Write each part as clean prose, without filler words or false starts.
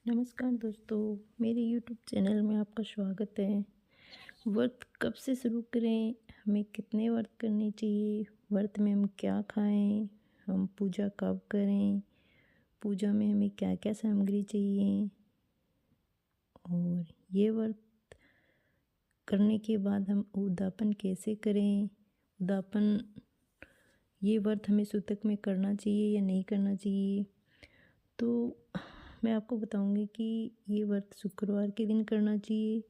नमस्कार दोस्तों, मेरे यूट्यूब चैनल में आपका स्वागत है। व्रत कब से शुरू करें? हमें कितने व्रत करने चाहिए? व्रत में हम क्या खाएं? हम पूजा कब करें? पूजा में हमें क्या-क्या सामग्री चाहिए? और ये व्रत करने के बाद हम उद्यापन कैसे करें? उद्यापन ये व्रत हमें सूतक में करना चाहिए या नहीं करना चाहिए? तो मैं आपको बताऊंगी कि ये व्रत शुक्रवार के दिन करना चाहिए।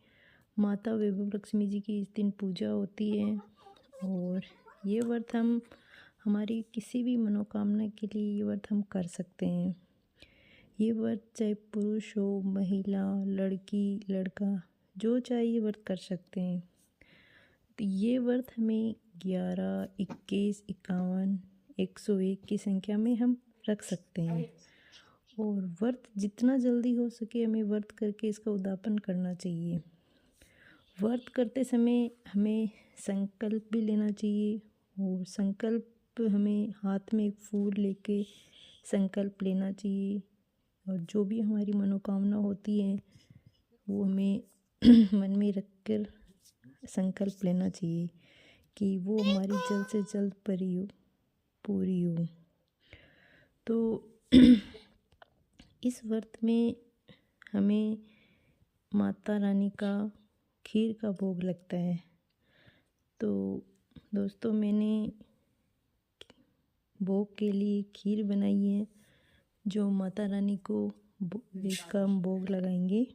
माता वैभव लक्ष्मी जी की इस दिन पूजा होती है और ये व्रत हम हमारी किसी भी मनोकामना के लिए ये व्रत हम कर सकते हैं। ये व्रत चाहे पुरुष हो, महिला, लड़की, लड़का, जो चाहे ये व्रत कर सकते हैं। तो ये व्रत हमें 11, 21, 51, 101 की संख्या में हम रख सकते हैं और व्रत जितना जल्दी हो सके हमें व्रत करके इसका उद्यापन करना चाहिए। व्रत करते समय हमें संकल्प भी लेना चाहिए और संकल्प हमें हाथ में एक फूल लेके संकल्प लेना चाहिए और जो भी हमारी मनोकामना होती है वो हमें मन में रख कर संकल्प लेना चाहिए कि वो हमारी जल्द से जल्द पूरी हो। तो इस व्रत में हमें माता रानी का खीर का भोग लगता है। तो दोस्तों, मैंने भोग के लिए खीर बनाई है जो माता रानी को इसका हम भोग लगाएंगे।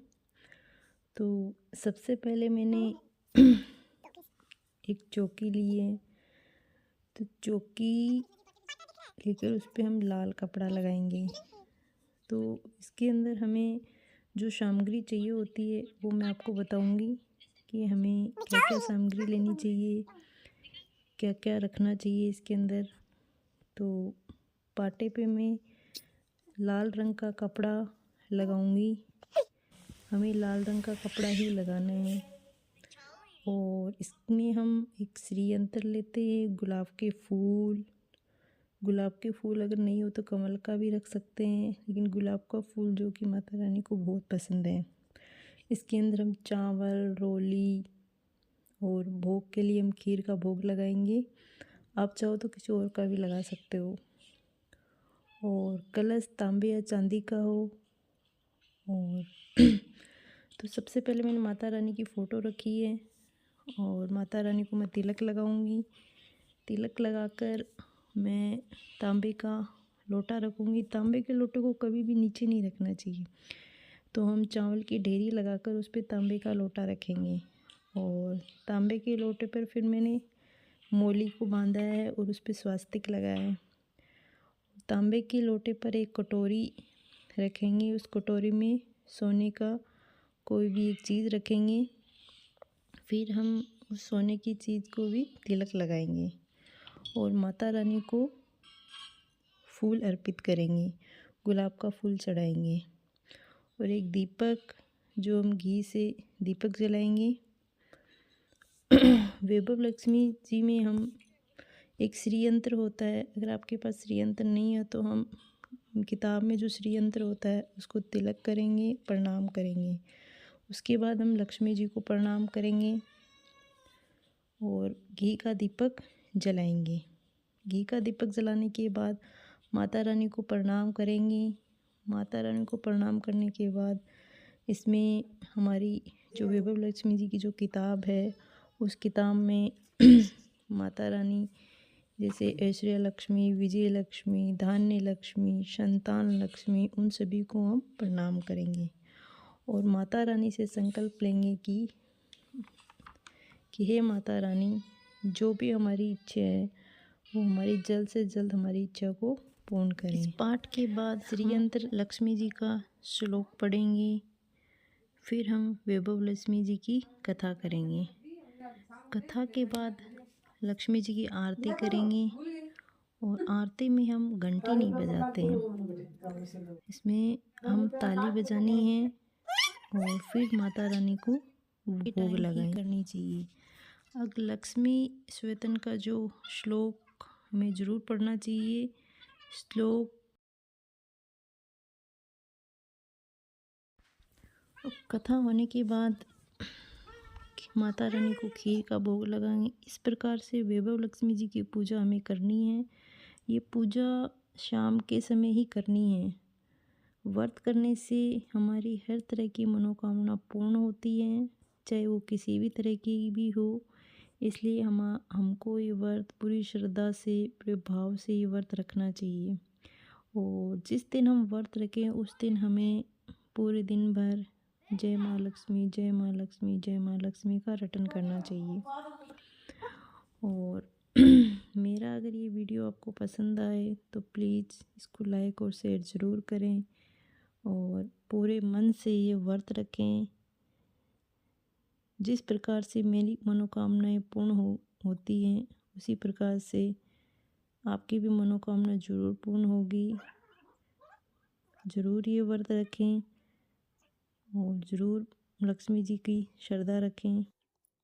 तो सबसे पहले मैंने एक चौकी ली है। तो चौकी लेकर उस पर हम लाल कपड़ा लगाएंगे। तो इसके अंदर हमें जो सामग्री चाहिए होती है वो मैं आपको बताऊंगी कि हमें क्या क्या सामग्री लेनी चाहिए, क्या क्या रखना चाहिए इसके अंदर। तो पाटे पे मैं लाल रंग का कपड़ा लगाऊंगी। हमें लाल रंग का कपड़ा ही लगाना है और इसमें हम एक श्री यंत्र लेते हैं। गुलाब के फूल अगर नहीं हो तो कमल का भी रख सकते हैं, लेकिन गुलाब का फूल जो कि माता रानी को बहुत पसंद है। इसके अंदर हम चावल, रोली और भोग के लिए हम खीर का भोग लगाएंगे। आप चाहो तो किसी और का भी लगा सकते हो। और कलश तांबे या चांदी का हो। और तो सबसे पहले मैंने माता रानी की फ़ोटो रखी है और माता रानी को मैं तिलक लगाऊंगी। तिलक लगाकर मैं तांबे का लोटा रखूंगी। तांबे के लोटे को कभी भी नीचे नहीं रखना चाहिए। तो हम चावल की ढेरी लगाकर उस पर तांबे का लोटा रखेंगे और तांबे के लोटे पर फिर मैंने मोली को बांधा है और उस पर स्वास्तिक लगाया है। तांबे के लोटे पर एक कटोरी रखेंगे। उस कटोरी में सोने का कोई भी एक चीज़ रखेंगे। फिर हम उस सोने की चीज़ को भी तिलक लगाएंगे और माता रानी को फूल अर्पित करेंगे, गुलाब का फूल चढ़ाएंगे और एक दीपक जो हम घी से दीपक जलाएंगे। वैभव लक्ष्मी जी में हम एक श्री यंत्र होता है। अगर आपके पास श्री यंत्र नहीं है तो हम किताब में जो श्री यंत्र होता है उसको तिलक करेंगे, प्रणाम करेंगे। उसके बाद हम लक्ष्मी जी को प्रणाम करेंगे और घी का दीपक जलाएंगे। घी का दीपक जलाने के बाद माता रानी को प्रणाम करेंगे। माता रानी को प्रणाम करने के बाद इसमें हमारी जो वैभव लक्ष्मी जी की जो किताब है उस किताब में माता रानी जैसे ऐश्वर्य लक्ष्मी, विजय लक्ष्मी, धान्य लक्ष्मी, संतान लक्ष्मी, उन सभी को हम प्रणाम करेंगे और माता रानी से संकल्प लेंगे कि हे माता रानी, जो भी हमारी इच्छा है वो हमारी जल्द से जल्द हमारी इच्छा को पूर्ण करें। इस पाठ के बाद श्री यंत्र लक्ष्मी जी का श्लोक पढ़ेंगे। फिर हम वैभव लक्ष्मी जी की कथा करेंगे। कथा के बाद लक्ष्मी जी की आरती करेंगे और आरती में हम घंटी नहीं बजाते हैं। इसमें हम ताली बजानी है और फिर माता रानी को भोग लगाएं करनी चाहिए। अब लक्ष्मी स्वतन का जो श्लोक हमें ज़रूर पढ़ना चाहिए। श्लोक तो कथा होने के बाद माता रानी को खीर का भोग लगाएंगे। इस प्रकार से वैभव लक्ष्मी जी की पूजा हमें करनी है। ये पूजा शाम के समय ही करनी है। व्रत करने से हमारी हर तरह की मनोकामना पूर्ण होती है, चाहे वो किसी भी तरह की भी हो। इसलिए हमको ये व्रत पूरी श्रद्धा से, पूरे भाव से ये व्रत रखना चाहिए। और जिस दिन हम व्रत रखें उस दिन हमें पूरे दिन भर जय माँ लक्ष्मी, जय माँ लक्ष्मी, जय माँ लक्ष्मी का रटन करना चाहिए। और मेरा अगर ये वीडियो आपको पसंद आए तो प्लीज़ इसको लाइक और शेयर ज़रूर करें और पूरे मन से ये व्रत रखें। जिस प्रकार से मेरी मनोकामनाएं पूर्ण होती हैं, उसी प्रकार से आपकी भी मनोकामना ज़रूर पूर्ण होगी। ज़रूर ये व्रत रखें और ज़रूर लक्ष्मी जी की श्रद्धा रखें।